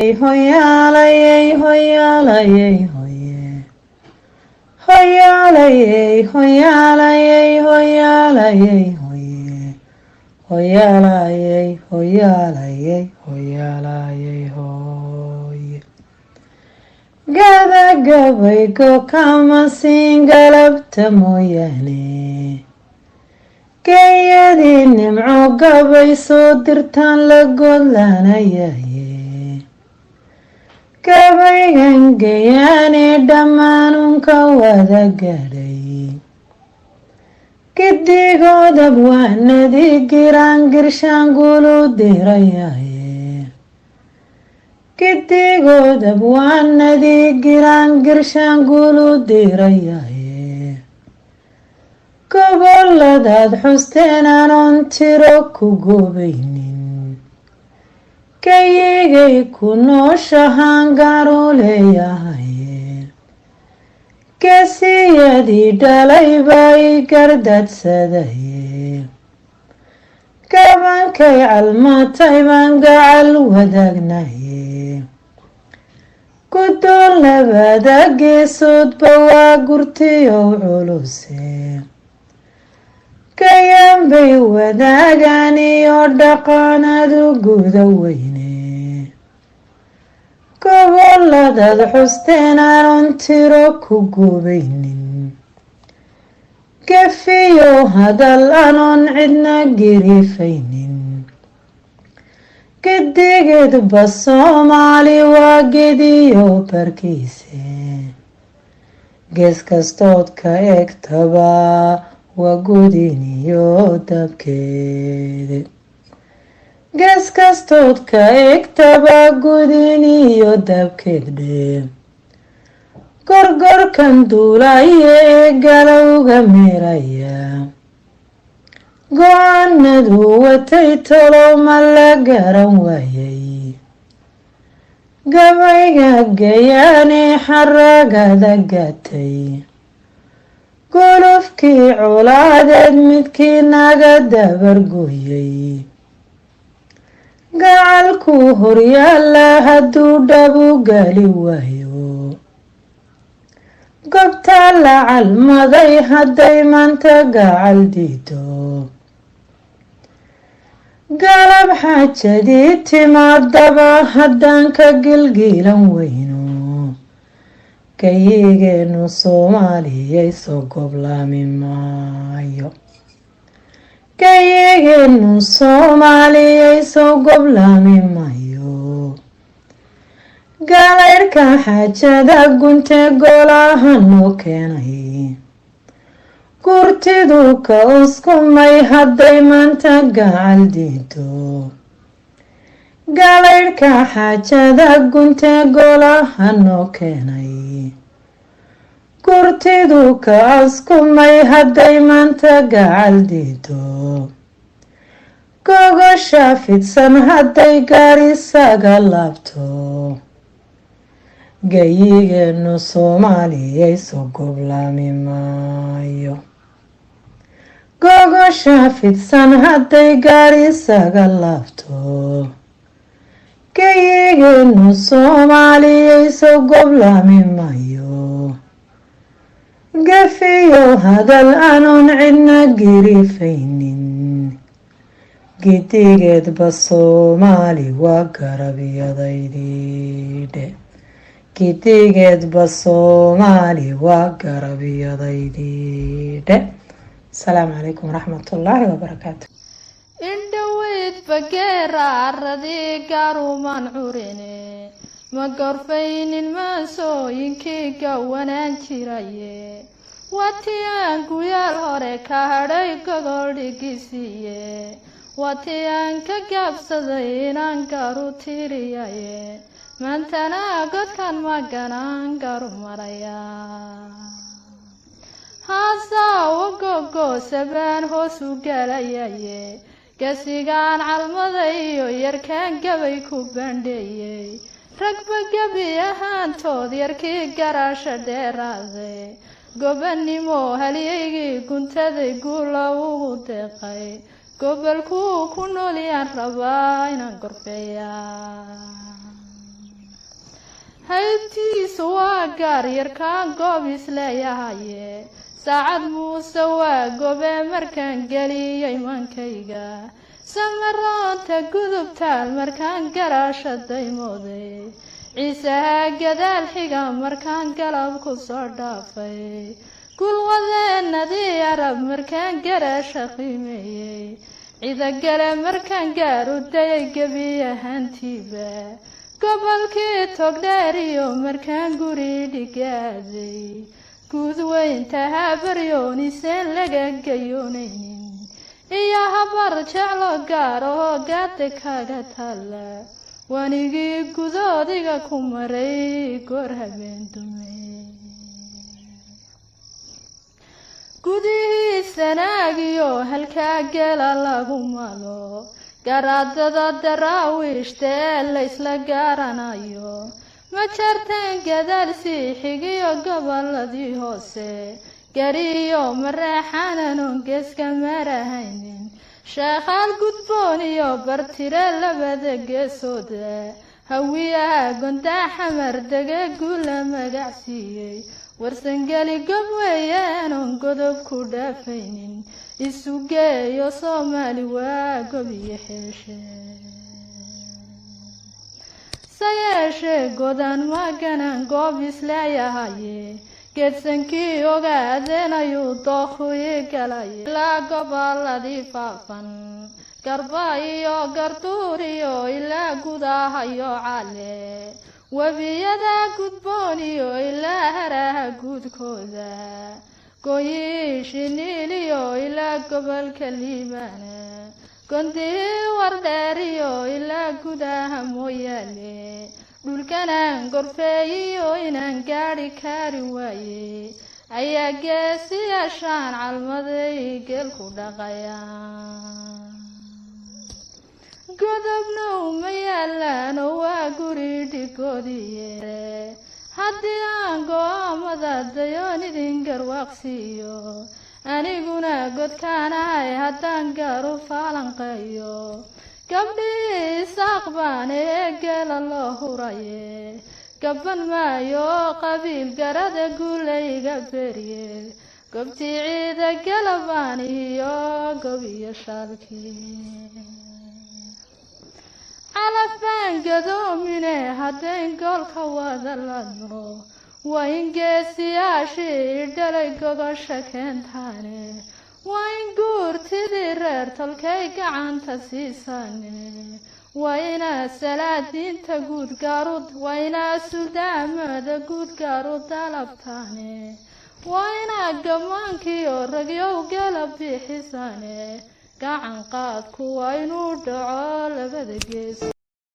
hoyaalay hoyaalay hoye hoyaalay hoyaalay hoyaalay hoye hoyaalay hoyaalay hoyaalay hoye gabagabaygo kama siin galabta mooyaane geeyadii nimco gabay soo dirtaan la godlaanayaye gabaygan geeyaane dhammaanunka wada gadhay gidigoodab waanadii giraan girshaangulu dirayaye gidigoodab waanadii giraan girshaangulu dirayaye goboladaad xusteen anoon tiro ku goobaynin gayigay ku nooshahaan garu leeyahaye geesiyadii dhalay bay gardadsadaye gabankay calmatay baan gacal wadaagnaye gudoon labada geesoodba waa gurtiyow culuse gayan bay wadaagaan iyo dhaqanadu guda weyne goboladaad xusteen anoon tiro ku goobaynin gefiyo hadal anoon cidna girifaynin gidigeedba soomaali waa gediyo barkiise gees kastood ka egtaba waa gudiniyo dabkeed gees kastood ka egtaba gudiniyo dabkeeddhe gorgorkan duulaya ee galowga meeraya go-aanadu watay talow ma la garan waayay gabayga gayaanee xaragada gatay golofkii colaadeed midkii naga dabargooyay gacalkuu horyaala hadduu dhabu gali waayo gobtaa la calmaday hadday maanta gacal diido galab xaajadii timaadaba haddaan ka gilgiilan weyno gayigeenu soomaaliyay soo goblaami maayo gayigeenu soomaaliyay soo goblaami maayo galaydhka xaajada gunte golaha noo keenay gurtidu ka uskumay hadday maanta gacal diido galaydhka xaajada gunte golaha noo keenay gurtidu ka askumay hadday maanta gacal diido gogosha fidsan hadday gaarisaga laabto gayigeenu soomaaliyay soo goblaami maayo gogosha fidsan hadday gaarisaga laabto gayigeenu soomaaliyay soo goblaami maayo gafiyo hadal anoon cidna girifaynin gidigeedba soomaali waa garabyadaydidhe gidigeedba soomaali waa garabyadaydidhe asalaamu calaykum waraxmatullaahi wabarakaatu indhaweyd bageera aradii garuman curine ma gorfaynin maasooyinkii gawanaan jiraye watii aan guyaal hore ka hadhay gogol dhigisiiye watii aan ka gaabsaday inaan garu tiriyaye maantana godkan maganaan garu maraya haasawa gogoosabaan hoos u galayaye gasigaan calmaday iyo yarkaan gabay ku bandheeyey ragba gebi ahaantood yarkii garaasha dheeraaday gobannimo halyaygii guntaday guula ugu deeqay gobolkuu ku noolyaan rabaa inaan gorfeeyaa haybtiisu waa gaar yarkaan goob isleeyahaye saacad muuse waa gobe markaan geliyey mankayga samaroonta gudubtaal markaan garaasha daymooday ciisaha gadaal xiga markaan galab ku soo dhaafay gulwadeenadii arab markaan garaasha qiimeeyey cidagale markaan gaaru dayay gebi ahaantiiba gobolkii togdheer iyo markaan guri dhigaaday guud weynta habaryooniiseen laga gayoonaynin iyo habar jeclo gaar oo gaada kaga taalla wanigii gudoodiga ku maray goor habeen dume gudihii sanaagiyo halkaa geela lagu malo garaadada daraawiishta ee laysla gaaranayo ma jarteen gadaal sii xigiyo goboladii hoose gariyo mareexananon geeska marahaynin sheekhaal gudboon iyo bartire labada geesooda hawiyaha gondaa xamar dege guula magacsiiyey warsangeli gob weeyaanon godob ku dhaafaynin isu geeyo soomaali waa gob iyo xeeshe sayeeshee godan maganan goob isleeyahaye geedsankii ogaadeen ayuu dookhii galay ilaa goboladii faafan garba iyo garduur iyo ilaa gudahayo cale webiyada gudboon iyo ilaa haraha guudkooda gooyii shiniil iyo ilaa gobolka liibaana gondii wardheer iyo ilaa gudaha mooyaale dhulkanaan gorfeeyiyo inaan gaadhi kaari waaye ayaa geesiyaashaan calmaday geelku dhaqayaan godobna uma yaalaan oo waa guri dhigoodiye haddii aan go-aamada dayoon idin garwaaqsiiyo aniguna godkaanahay haddaan gaaru faalanqeeyo gabdhii isaaq baan ee geela loo huraye gaban maayo qabiil garada guulayga berye gobtii ciida galabaan iyo gob iyo shaalkii calaf baan gadoomine haddayn goolka wada ladno waa in geesiyaashii dhalay gogosha keentaane waa in guurtidii reer tolkay gacanta siisane waa inaa salaadiinta guud gaarud waa inaa suldaamada guud gaarud dalabtaane waa inaa gammaankiyo ragyow gala bixisane gacan qaadku waa inuu dhaco labada gees